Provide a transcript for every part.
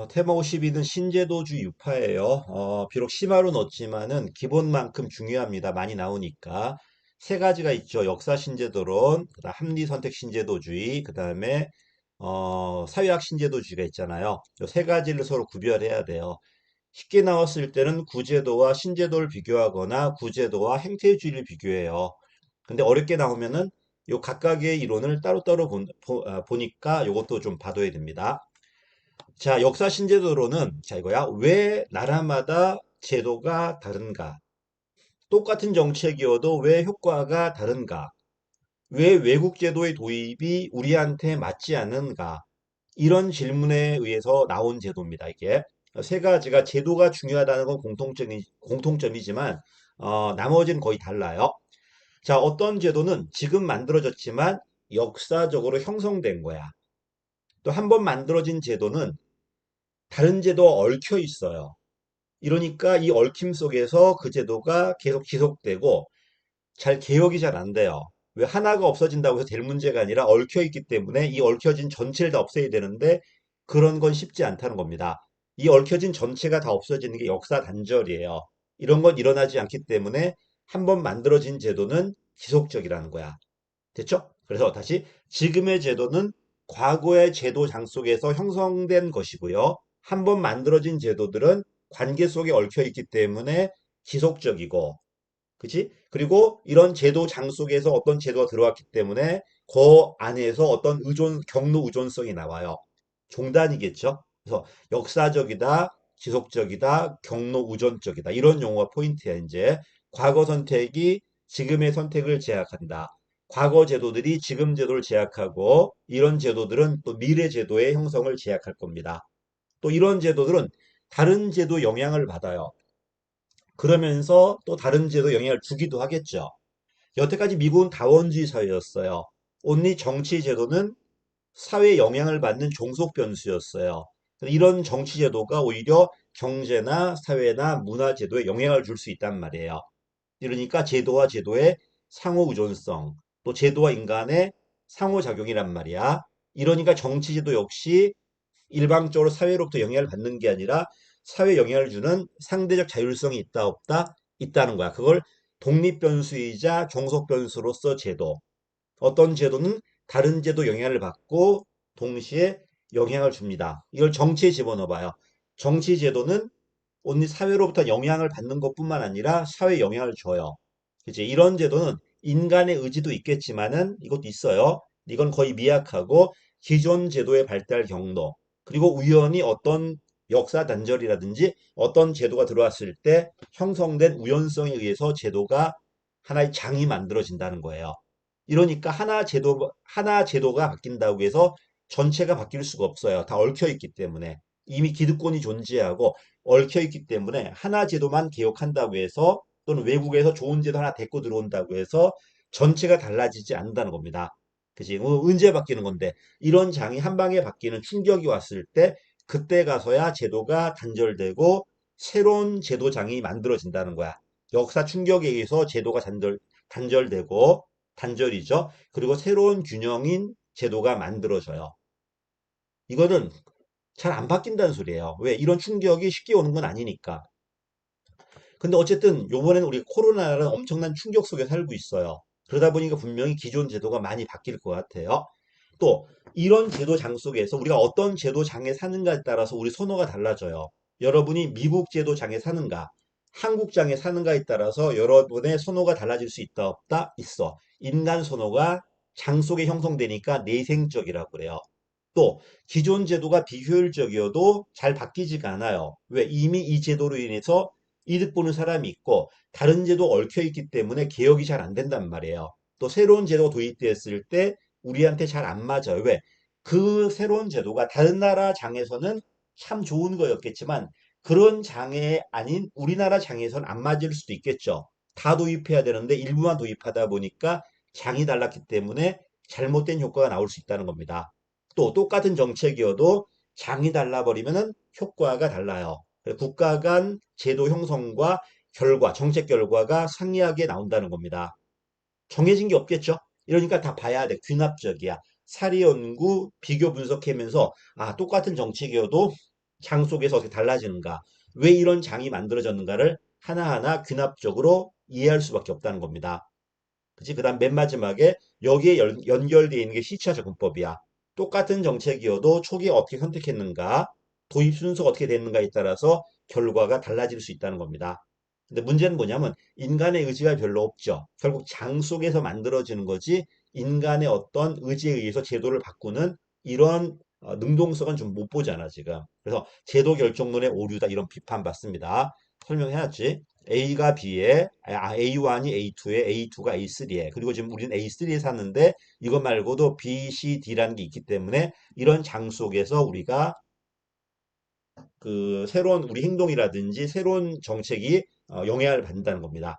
테마 52는 신제도주 유파예요. 비록 심화로 넣었지만은 기본만큼 중요합니다. 많이 나오니까. 세 가지가 있죠. 역사 신제도론, 그다음 합리 선택 신제도주의, 그다음에 사회학 신제도주의가 있잖아요. 이 세 가지를 서로 구별해야 돼요. 쉽게 나왔을 때는 구제도와 신제도를 비교하거나 구제도와 행태주의를 비교해요. 근데 어렵게 나오면은 요 각각의 이론을 따로따로 보니까 요것도 좀 봐둬야 됩니다. 자, 역사 신제도로는 자 이거야. 왜 나라마다 제도가 다른가? 똑같은 정책이어도 왜 효과가 다른가? 왜 외국 제도의 도입이 우리한테 맞지 않는가? 이런 질문에 의해서 나온 제도입니다. 이게 세 가지가 제도가 중요하다는 건 공통점이지만 나머지는 거의 달라요. 자, 어떤 제도는 지금 만들어졌지만 역사적으로 형성된 거야. 또 한 번 만들어진 제도는 다른 제도와 얽혀 있어요. 이러니까 이 얽힘 속에서 그 제도가 계속 지속되고 개혁이 잘 안 돼요. 왜 하나가 없어진다고 해서 될 문제가 아니라 얽혀 있기 때문에 이 얽혀진 전체를 다 없애야 되는데 그런 건 쉽지 않다는 겁니다. 이 얽혀진 전체가 다 없어지는 게 역사 단절이에요. 이런 건 일어나지 않기 때문에 한 번 만들어진 제도는 지속적이라는 거야. 됐죠? 그래서 다시 지금의 제도는 과거의 제도장 속에서 형성된 것이고요. 한 번 만들어진 제도들은 관계 속에 얽혀 있기 때문에 지속적이고, 그치? 그리고 이런 제도장 속에서 어떤 제도가 들어왔기 때문에 그 안에서 어떤 경로 의존성이 나와요. 종단이겠죠? 그래서 역사적이다, 지속적이다, 경로 의존적이다. 이런 용어가 포인트야, 이제. 과거 선택이 지금의 선택을 제약한다. 과거 제도들이 지금 제도를 제약하고 이런 제도들은 또 미래 제도의 형성을 제약할 겁니다. 또 이런 제도들은 다른 제도 영향을 받아요. 그러면서 또 다른 제도 영향을 주기도 하겠죠. 여태까지 미국은 다원주의 사회였어요. 온리 정치 제도는 사회에 영향을 받는 종속 변수였어요. 이런 정치 제도가 오히려 경제나 사회나 문화 제도에 영향을 줄 수 있단 말이에요. 이러니까 제도와 제도의 상호 의존성, 또 제도와 인간의 상호작용이란 말이야. 이러니까 정치 제도 역시 일방적으로 사회로부터 영향을 받는 게 아니라 사회 영향을 주는 상대적 자율성이 있다 없다? 있다는 거야. 그걸 독립 변수이자 종속 변수로서 제도. 어떤 제도는 다른 제도 영향을 받고 동시에 영향을 줍니다. 이걸 정치에 집어넣어 봐요. 정치 제도는 온리 사회로부터 영향을 받는 것뿐만 아니라 사회에 영향을 줘요. 그치? 이런 제도는 인간의 의지도 있겠지만은 이것도 있어요. 이건 거의 미약하고 기존 제도의 발달 경로, 그리고 우연히 어떤 역사 단절이라든지 어떤 제도가 들어왔을 때 형성된 우연성에 의해서 제도가 하나의 장이 만들어진다는 거예요. 이러니까 하나 제도가 바뀐다고 해서 전체가 바뀔 수가 없어요. 다 얽혀 있기 때문에. 이미 기득권이 존재하고 얽혀 있기 때문에 하나 제도만 개혁한다고 해서 또는 외국에서 좋은 제도 하나 데리고 들어온다고 해서 전체가 달라지지 않는다는 겁니다. 그치? 언제 바뀌는 건데 이런 장이 한 방에 바뀌는 충격이 왔을 때 그때 가서야 제도가 단절되고 새로운 제도장이 만들어진다는 거야. 역사 충격에 의해서 제도가 단절되고 단절이죠. 그리고 새로운 균형인 제도가 만들어져요. 이거는 잘 안 바뀐다는 소리예요. 왜? 이런 충격이 쉽게 오는 건 아니니까. 근데 어쨌든 요번에는 우리 코로나라는 엄청난 충격 속에 살고 있어요. 그러다 보니까 분명히 기존 제도가 많이 바뀔 것 같아요. 또 이런 제도장 속에서 우리가 어떤 제도장에 사는가에 따라서 우리 선호가 달라져요. 여러분이 미국 제도장에 사는가, 한국장에 사는가에 따라서 여러분의 선호가 달라질 수 있다 없다? 있어. 인간 선호가 장 속에 형성되니까 내생적이라고 그래요. 또 기존 제도가 비효율적이어도 잘 바뀌지가 않아요. 왜? 이미 이 제도로 인해서 이득 보는 사람이 있고 다른 제도 얽혀 있기 때문에 개혁이 잘 안 된단 말이에요. 또 새로운 제도가 도입되었을 때 우리한테 잘 안 맞아요. 왜? 그 새로운 제도가 다른 나라 장에서는 참 좋은 거였겠지만 그런 장에 아닌 우리나라 장에서는 안 맞을 수도 있겠죠. 다 도입해야 되는데 일부만 도입하다 보니까 장이 달랐기 때문에 잘못된 효과가 나올 수 있다는 겁니다. 또 똑같은 정책이어도 장이 달라버리면 효과가 달라요. 국가 간 제도 형성과 정책 결과가 상이하게 나온다는 겁니다. 정해진 게 없겠죠? 이러니까 다 봐야 돼. 귀납적이야. 사리 연구, 비교 분석하면서, 똑같은 정책이어도 장 속에서 어떻게 달라지는가, 왜 이런 장이 만들어졌는가를 하나하나 귀납적으로 이해할 수밖에 없다는 겁니다. 그치? 그 다음 맨 마지막에 여기에 연결되어 있는 게 시차 적응법이야. 똑같은 정책이어도 초기에 어떻게 선택했는가, 도입 순서가 어떻게 됐는가에 따라서 결과가 달라질 수 있다는 겁니다. 근데 문제는 뭐냐면 인간의 의지가 별로 없죠. 결국 장 속에서 만들어지는 거지 인간의 어떤 의지에 의해서 제도를 바꾸는 이런 능동성은 좀 못 보잖아, 지금. 그래서 제도 결정론의 오류다 이런 비판 받습니다. 설명해야지. A가 B에, A1이 A2에, A2가 A3에, 그리고 지금 우리는 A3에 샀는데 이것 말고도 B, C, D라는 게 있기 때문에 이런 장 속에서 우리가 그 새로운 우리 행동이라든지 새로운 정책이 영향을 받는다는 겁니다.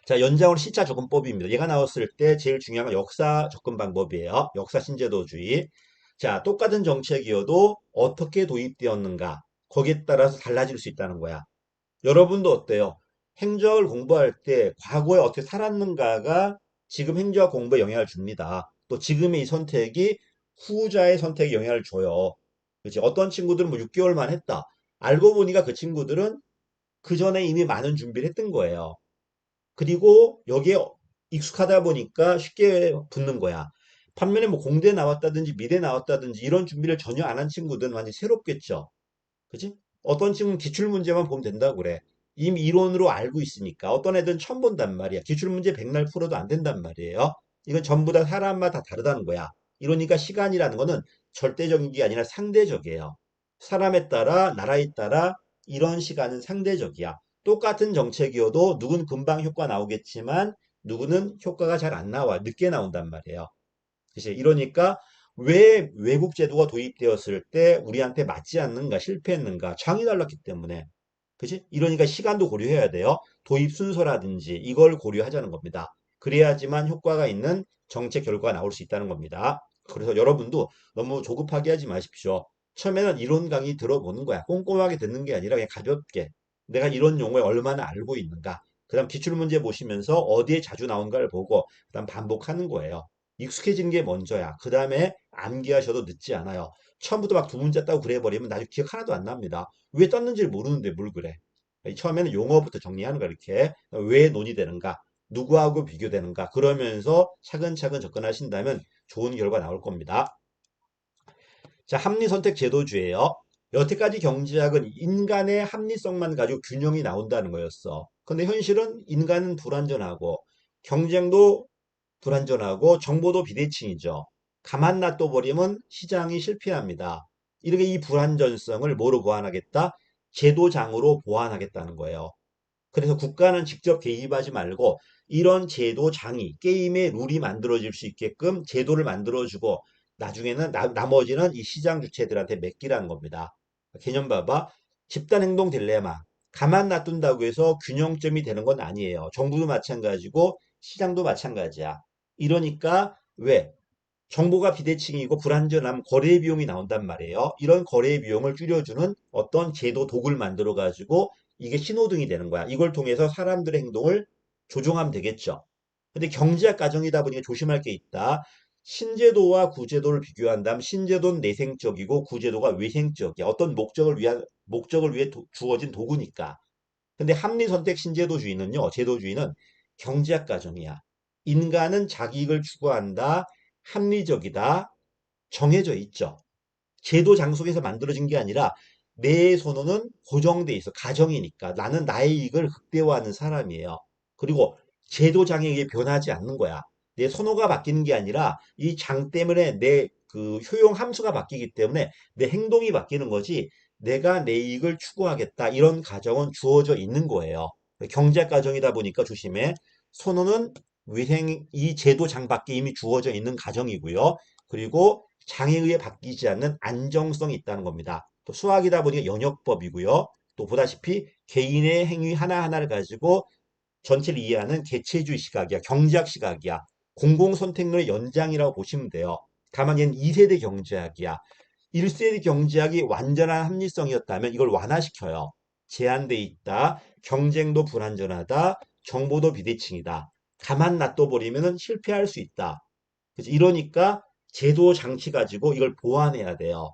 자, 연장으로 시차 접근법입니다. 얘가 나왔을 때 제일 중요한 건 역사 접근 방법이에요. 역사 신제도주의. 자, 똑같은 정책이어도 어떻게 도입되었는가, 거기에 따라서 달라질 수 있다는 거야. 여러분도 어때요? 행정을 공부할 때 과거에 어떻게 살았는가가 지금 행정 공부에 영향을 줍니다. 또 지금의 이 선택이 후자의 선택에 영향을 줘요. 그치? 어떤 친구들은 뭐 6개월만 했다. 알고 보니까 그 친구들은 그 전에 이미 많은 준비를 했던 거예요. 그리고 여기에 익숙하다 보니까 쉽게 붙는 거야. 반면에 뭐 공대 나왔다든지 미대 나왔다든지 이런 준비를 전혀 안 한 친구들은 완전히 새롭겠죠. 그지? 어떤 친구는 기출문제만 보면 된다고 그래. 이미 이론으로 알고 있으니까. 어떤 애들은 처음 본단 말이야. 기출문제 백날 풀어도 안 된단 말이에요. 이건 전부 다 사람마다 다르다는 거야. 이러니까 시간이라는 거는 절대적인 게 아니라 상대적이에요. 사람에 따라, 나라에 따라 이런 시간은 상대적이야. 똑같은 정책이어도 누군 금방 효과 나오겠지만 누구는 효과가 잘 안 나와. 늦게 나온단 말이에요. 그치? 이러니까 왜 외국 제도가 도입되었을 때 우리한테 맞지 않는가, 실패했는가, 장이 달랐기 때문에. 그치? 이러니까 시간도 고려해야 돼요. 도입 순서라든지 이걸 고려하자는 겁니다. 그래야지만 효과가 있는 정책 결과가 나올 수 있다는 겁니다. 그래서 여러분도 너무 조급하게 하지 마십시오. 처음에는 이론 강의 들어보는 거야. 꼼꼼하게 듣는 게 아니라 그냥 가볍게. 내가 이런 용어에 얼마나 알고 있는가. 그다음 기출문제 보시면서 어디에 자주 나온가를 보고 그다음 반복하는 거예요. 익숙해지는 게 먼저야. 그 다음에 암기하셔도 늦지 않아요. 처음부터 막 두 문제 따고 그래 버리면 나중에 기억 하나도 안 납니다. 왜 떴는지를 모르는데 뭘 그래. 처음에는 용어부터 정리하는 거 이렇게. 왜 논의되는가? 누구하고 비교되는가? 그러면서 차근차근 접근하신다면 좋은 결과 나올 겁니다. 자, 합리선택 제도주예요. 여태까지 경제학은 인간의 합리성만 가지고 균형이 나온다는 거였어. 근데 현실은 인간은 불완전하고 경쟁도 불완전하고 정보도 비대칭이죠. 가만 놔둬 버리면 시장이 실패합니다. 이렇게 이 불완전성을 뭐로 보완하겠다? 제도장으로 보완하겠다는 거예요. 그래서 국가는 직접 개입하지 말고 이런 제도장이 게임의 룰이 만들어질 수 있게끔 제도를 만들어주고 나중에는 나머지는 이 시장 주체들한테 맡기라는 겁니다. 개념 봐봐. 집단행동 딜레마. 가만 놔둔다고 해서 균형점이 되는 건 아니에요. 정부도 마찬가지고 시장도 마찬가지야. 이러니까 왜? 정보가 비대칭이고 불안전함 거래 비용이 나온단 말이에요. 이런 거래 비용을 줄여주는 어떤 제도 도구를 만들어 가지고 이게 신호등이 되는 거야. 이걸 통해서 사람들의 행동을 조종하면 되겠죠. 근데 경제학 과정이다 보니까 조심할 게 있다. 신제도와 구제도를 비교한다면 신제도는 내생적이고 구제도가 외생적이야. 어떤 목적을 위해 주어진 도구니까. 근데 합리 선택 신제도주의는요, 제도주의는 경제학 과정이야. 인간은 자기 이익을 추구한다, 합리적이다, 정해져 있죠. 제도 장속에서 만들어진 게 아니라 내 선호는 고정돼 있어. 가정이니까. 나는 나의 이익을 극대화하는 사람이에요. 그리고 제도 장에 의해 변하지 않는 거야. 내 선호가 바뀌는 게 아니라 이 장 때문에 내 그 효용 함수가 바뀌기 때문에 내 행동이 바뀌는 거지. 내가 내 이익을 추구하겠다. 이런 가정은 주어져 있는 거예요. 경제 가정이다 보니까 조심해. 선호는 이 제도 장 밖에 이미 주어져 있는 가정이고요. 그리고 장에 의해 바뀌지 않는 안정성이 있다는 겁니다. 또 수학이다 보니까 영역법이고요. 또 보다시피 개인의 행위 하나하나를 가지고 전체를 이해하는 개체주의 시각이야. 경제학 시각이야. 공공선택론의 연장이라고 보시면 돼요. 다만 얘는 2세대 경제학이야. 1세대 경제학이 완전한 합리성이었다면 이걸 완화시켜요. 제한돼 있다. 경쟁도 불안전하다. 정보도 비대칭이다. 가만 놔둬 버리면 실패할 수 있다. 그래서 이러니까 제도 장치 가지고 이걸 보완해야 돼요.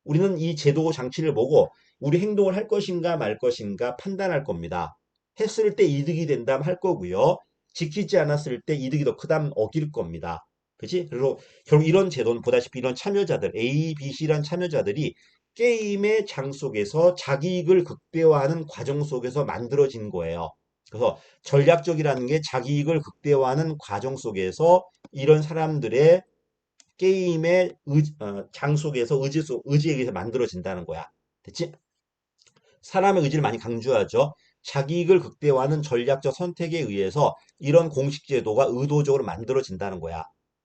우리는 이 제도 장치를 보고 우리 행동을 할 것인가 말 것인가 판단할 겁니다. 했을 때 이득이 된다면 할 거고요. 지키지 않았을 때 이득이 더 크다면 어길 겁니다. 그치? 그리고 결국 이런 제도는 보다시피 이런 참여자들, A, B, C라는 참여자들이 게임의 장 속에서 자기 이익을 극대화하는 과정 속에서 만들어진 거예요. 그래서 전략적이라는 게 자기 이익을 극대화하는 과정 속에서 이런 사람들의 게임의 장 속에서 의지에 의해서 만들어진다는 거야. 됐지? 사람의 의지를 많이 강조하죠. 자기 이익을 극대화하는 전략적 선택에 의해서 이런 공식 제도가 의도적으로 만들어진다는 거야.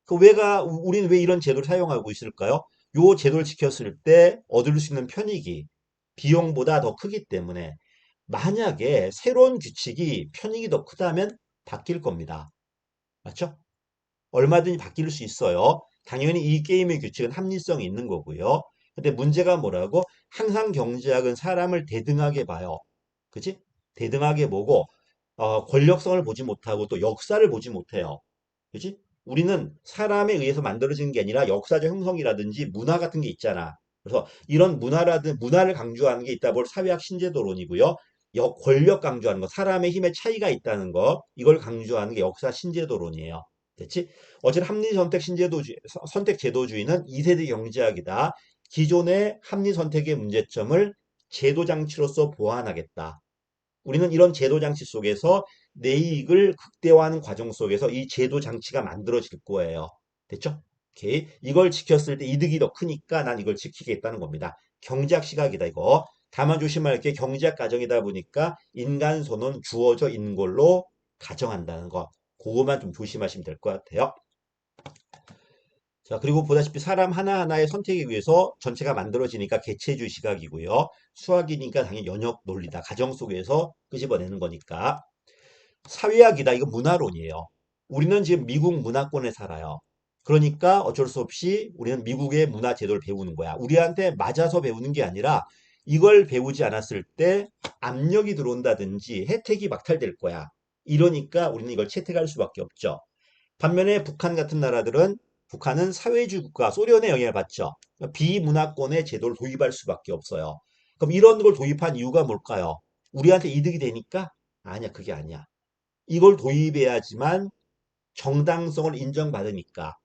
우리는 왜 이런 제도를 사용하고 있을까요? 요 제도를 지켰을 때 얻을 수 있는 편익이 비용보다 더 크기 때문에 만약에 새로운 규칙이 편익이 더 크다면 바뀔 겁니다. 맞죠? 얼마든지 바뀔 수 있어요. 당연히 이 게임의 규칙은 합리성이 있는 거고요. 근데 문제가 뭐라고? 항상 경제학은 사람을 대등하게 봐요. 그치? 대등하게 보고 권력성을 보지 못하고 또 역사를 보지 못해요. 그치? 우리는 사람에 의해서 만들어진 게 아니라 역사적 형성이라든지 문화 같은 게 있잖아. 그래서 이런 문화를 강조하는 게 있다 볼 사회학 신제도론이고요. 권력 강조하는 거, 사람의 힘의 차이가 있다는 거, 이걸 강조하는 게 역사 신제도론이에요. 됐지? 어쨌든 합리 선택 선택 제도주의는 2세대 경제학이다. 기존의 합리 선택의 문제점을 제도 장치로서 보완하겠다. 우리는 이런 제도 장치 속에서 내 이익을 극대화하는 과정 속에서 이 제도 장치가 만들어질 거예요. 됐죠? 오케이. 이걸 지켰을 때 이득이 더 크니까 난 이걸 지키겠다는 겁니다. 경제학 시각이다, 이거. 다만 조심할 게 경제학 가정이다 보니까 인간 손은 주어져 있는 걸로 가정한다는 거. 그거만 좀 조심하시면 될 것 같아요. 자, 그리고 보다시피 사람 하나하나의 선택에 의해서 전체가 만들어지니까 개체주의 시각이고요. 수학이니까 당연히 연역 논리다. 가정 속에서 끄집어내는 거니까. 사회학이다. 이거 문화론이에요. 우리는 지금 미국 문화권에 살아요. 그러니까 어쩔 수 없이 우리는 미국의 문화 제도를 배우는 거야. 우리한테 맞아서 배우는 게 아니라 이걸 배우지 않았을 때 압력이 들어온다든지 혜택이 박탈될 거야. 이러니까 우리는 이걸 채택할 수밖에 없죠. 반면에 북한은 사회주의 국가, 소련의 영향을 받죠. 비문화권의 제도를 도입할 수밖에 없어요. 그럼 이런 걸 도입한 이유가 뭘까요? 우리한테 이득이 되니까? 아니야, 그게 아니야. 이걸 도입해야지만 정당성을 인정받으니까.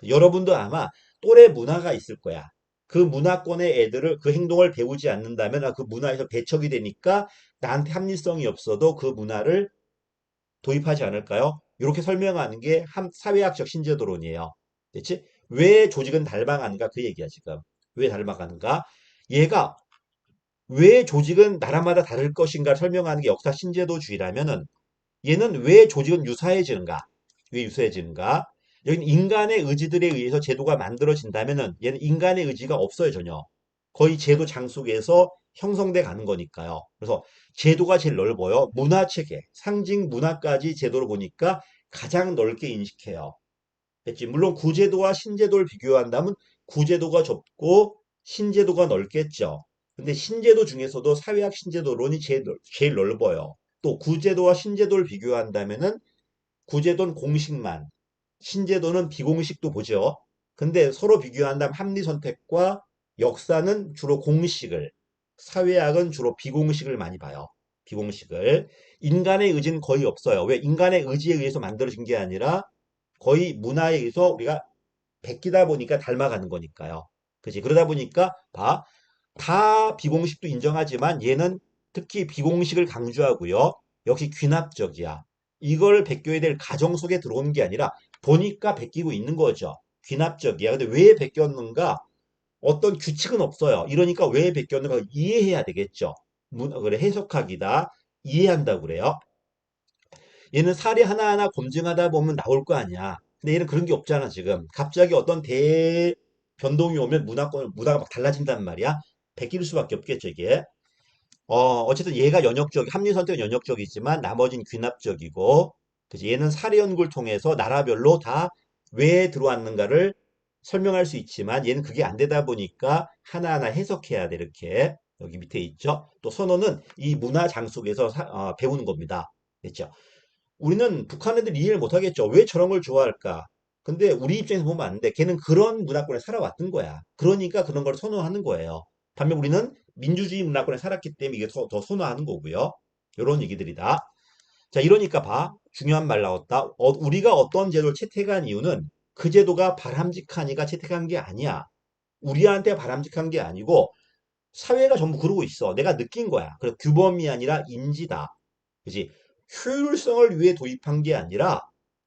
여러분도 아마 또래 문화가 있을 거야. 그 문화권의 애들을 그 행동을 배우지 않는다면 그 문화에서 배척이 되니까 나한테 합리성이 없어도 그 문화를 도입하지 않을까요? 이렇게 설명하는 게 사회학적 신제도론이에요. 됐지? 왜 조직은 닮아가는가? 그 얘기야, 지금. 왜 닮아가는가? 얘가 왜 조직은 나라마다 다를 것인가 설명하는 게 역사 신제도주의라면은 얘는 왜 조직은 유사해지는가? 왜 유사해지는가? 여기는 인간의 의지들에 의해서 제도가 만들어진다면은 얘는 인간의 의지가 없어요, 전혀. 거의 제도 장 속에서 형성돼 가는 거니까요. 그래서 제도가 제일 넓어요. 문화 체계, 상징 문화까지 제도를 보니까 가장 넓게 인식해요. 됐지? 물론 구제도와 신제도를 비교한다면 구제도가 좁고 신제도가 넓겠죠. 근데 신제도 중에서도 사회학 신제도론이 제일 넓어요. 또 구제도와 신제도를 비교한다면은 구제도는 공식만, 신제도는 비공식도 보죠. 근데 서로 비교한다면 합리 선택과 역사는 주로 공식을, 사회학은 주로 비공식을 많이 봐요. 비공식을. 인간의 의지는 거의 없어요. 왜? 인간의 의지에 의해서 만들어진 게 아니라 거의 문화에 의해서 우리가 베끼다 보니까 닮아가는 거니까요. 그지? 그러다 보니까 다 비공식도 인정하지만 얘는 특히 비공식을 강조하고요. 역시 귀납적이야. 이걸 베껴야 될 가정 속에 들어오는 게 아니라 보니까 베끼고 있는 거죠. 귀납적이야. 근데 왜 베꼈는가? 어떤 규칙은 없어요. 이러니까 왜 베꼈는가 이해해야 되겠죠. 그래, 해석하기다. 이해한다고 그래요. 얘는 사례 하나하나 검증하다 보면 나올 거 아니야. 근데 얘는 그런 게 없잖아, 지금. 갑자기 어떤 변동이 오면 문화가 막 달라진단 말이야. 베낄 수밖에 없겠죠, 이게. 어쨌든 얘가 합리 선택은 연역적이지만 나머지는 귀납적이고, 그치? 얘는 사례 연구를 통해서 나라별로 다 왜 들어왔는가를 설명할 수 있지만 얘는 그게 안 되다 보니까 하나하나 해석해야 돼, 이렇게. 여기 밑에 있죠? 또 선호는 이 문화장 속에서 배우는 겁니다. 됐죠? 우리는 북한 애들 이해를 못 하겠죠. 왜 저런 걸 좋아할까? 근데 우리 입장에서 보면 안 돼. 걔는 그런 문화권에 살아왔던 거야. 그러니까 그런 걸 선호하는 거예요. 반면 우리는 민주주의 문화권에 살았기 때문에 이게 더 선호하는 거고요. 이런 얘기들이다. 자, 이러니까 봐. 중요한 말 나왔다. 우리가 어떤 제도를 채택한 이유는 그 제도가 바람직하니까 채택한 게 아니야. 우리한테 바람직한 게 아니고 사회가 전부 그러고 있어. 내가 느낀 거야. 그래서 규범이 아니라 인지다. 그지? 효율성을 위해 도입한 게 아니라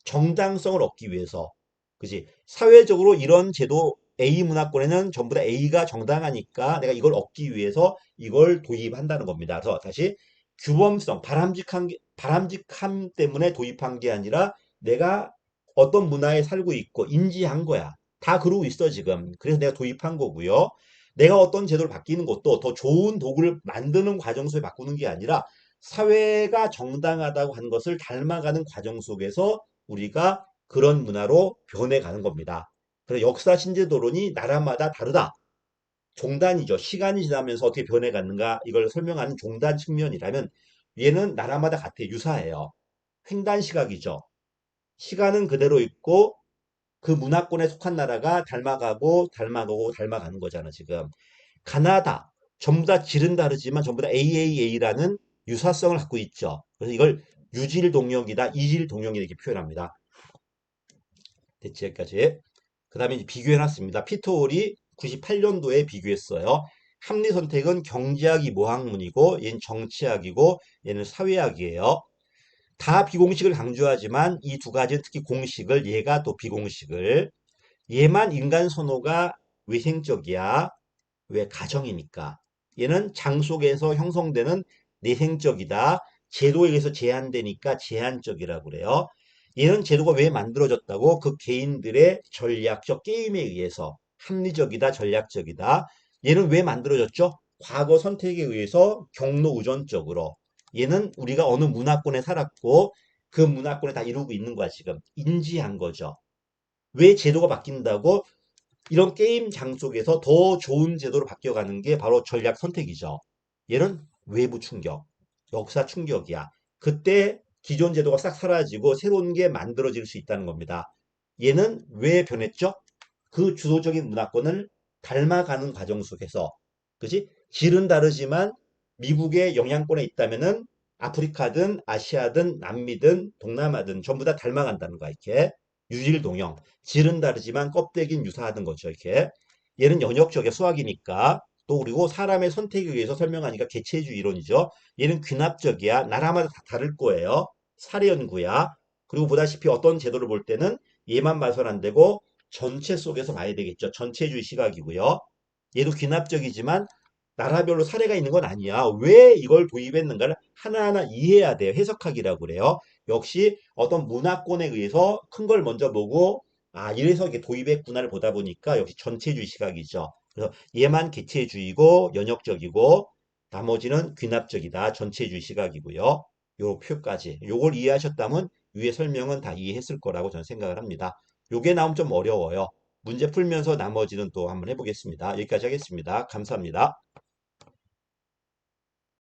정당성을 얻기 위해서. 그지? 사회적으로 이런 제도 A 문화권에는 전부 다 A가 정당하니까 내가 이걸 얻기 위해서 이걸 도입한다는 겁니다. 그래서 다시 규범성, 바람직함 때문에 도입한 게 아니라 내가 어떤 문화에 살고 있고 인지한 거야. 다 그러고 있어, 지금. 그래서 내가 도입한 거고요. 내가 어떤 제도를 바뀌는 것도 더 좋은 도구를 만드는 과정 속에 바꾸는 게 아니라 사회가 정당하다고 하는 것을 닮아가는 과정 속에서 우리가 그런 문화로 변해가는 겁니다. 그래서 역사 신제도론이 나라마다 다르다. 종단이죠. 시간이 지나면서 어떻게 변해갔는가 이걸 설명하는 종단 측면이라면 얘는 나라마다 같아 유사해요. 횡단 시각이죠. 시간은 그대로 있고 그 문화권에 속한 나라가 닮아가고 닮아가는 거잖아, 지금. 가나다. 전부 다 질은 다르지만 전부 다 AAA라는 유사성을 갖고 있죠. 그래서 이걸 유질 동력이다, 이질 동력이 이렇게 표현합니다. 됐지, 여기까지. 그 다음에 비교해 놨습니다. 피터홀이 98년도에 비교했어요. 합리 선택은 경제학이 모학문이고, 얘는 정치학이고, 얘는 사회학이에요. 다 비공식을 강조하지만 이 두 가지는 특히 공식을, 얘가 또 비공식을, 얘만 인간 선호가 외생적이야. 왜? 가정이니까. 얘는 장 속에서 형성되는 내생적이다. 제도에 의해서 제한되니까 제한적이라고 그래요. 얘는 제도가 왜 만들어졌다고? 그 개인들의 전략적 게임에 의해서 합리적이다, 전략적이다. 얘는 왜 만들어졌죠? 과거 선택에 의해서 경로 우전적으로. 얘는 우리가 어느 문화권에 살았고 그 문화권에 다 이루고 있는 거야, 지금. 인지한 거죠. 왜 제도가 바뀐다고? 이런 게임장 속에서 더 좋은 제도로 바뀌어가는 게 바로 전략 선택이죠. 얘는 외부 충격, 역사 충격이야. 그때 기존 제도가 싹 사라지고 새로운 게 만들어질 수 있다는 겁니다. 얘는 왜 변했죠? 그 주도적인 문화권을 닮아가는 과정 속에서, 그지? 질은 다르지만 미국의 영향권에 있다면은 아프리카든 아시아든 남미든 동남아든 전부 다 닮아간다는 거야, 이렇게. 유질동형. 질은 다르지만 껍데기는 유사하던 거죠, 이렇게. 얘는 연역적의 수학이니까. 또 그리고 사람의 선택에 의해서 설명하니까 개체주의 이론이죠. 얘는 귀납적이야. 나라마다 다 다를 거예요. 사례 연구야. 그리고 보다시피 어떤 제도를 볼 때는 얘만 봐서는 안 되고 전체 속에서 봐야 되겠죠. 전체주의 시각이고요. 얘도 귀납적이지만 나라별로 사례가 있는 건 아니야. 왜 이걸 도입했는가를 하나하나 이해해야 돼요. 해석하기라고 그래요. 역시 어떤 문화권에 의해서 큰 걸 먼저 보고 아 이래서 이게 도입했구나를 보다 보니까 역시 전체주의 시각이죠. 그래서 얘만 개체주의고 연역적이고 나머지는 귀납적이다. 전체주의 시각이고요. 요 표까지. 요걸 이해하셨다면 위의 설명은 다 이해했을 거라고 저는 생각을 합니다. 요게 나오면 좀 어려워요. 문제 풀면서 나머지는 또 한번 해보겠습니다. 여기까지 하겠습니다. 감사합니다.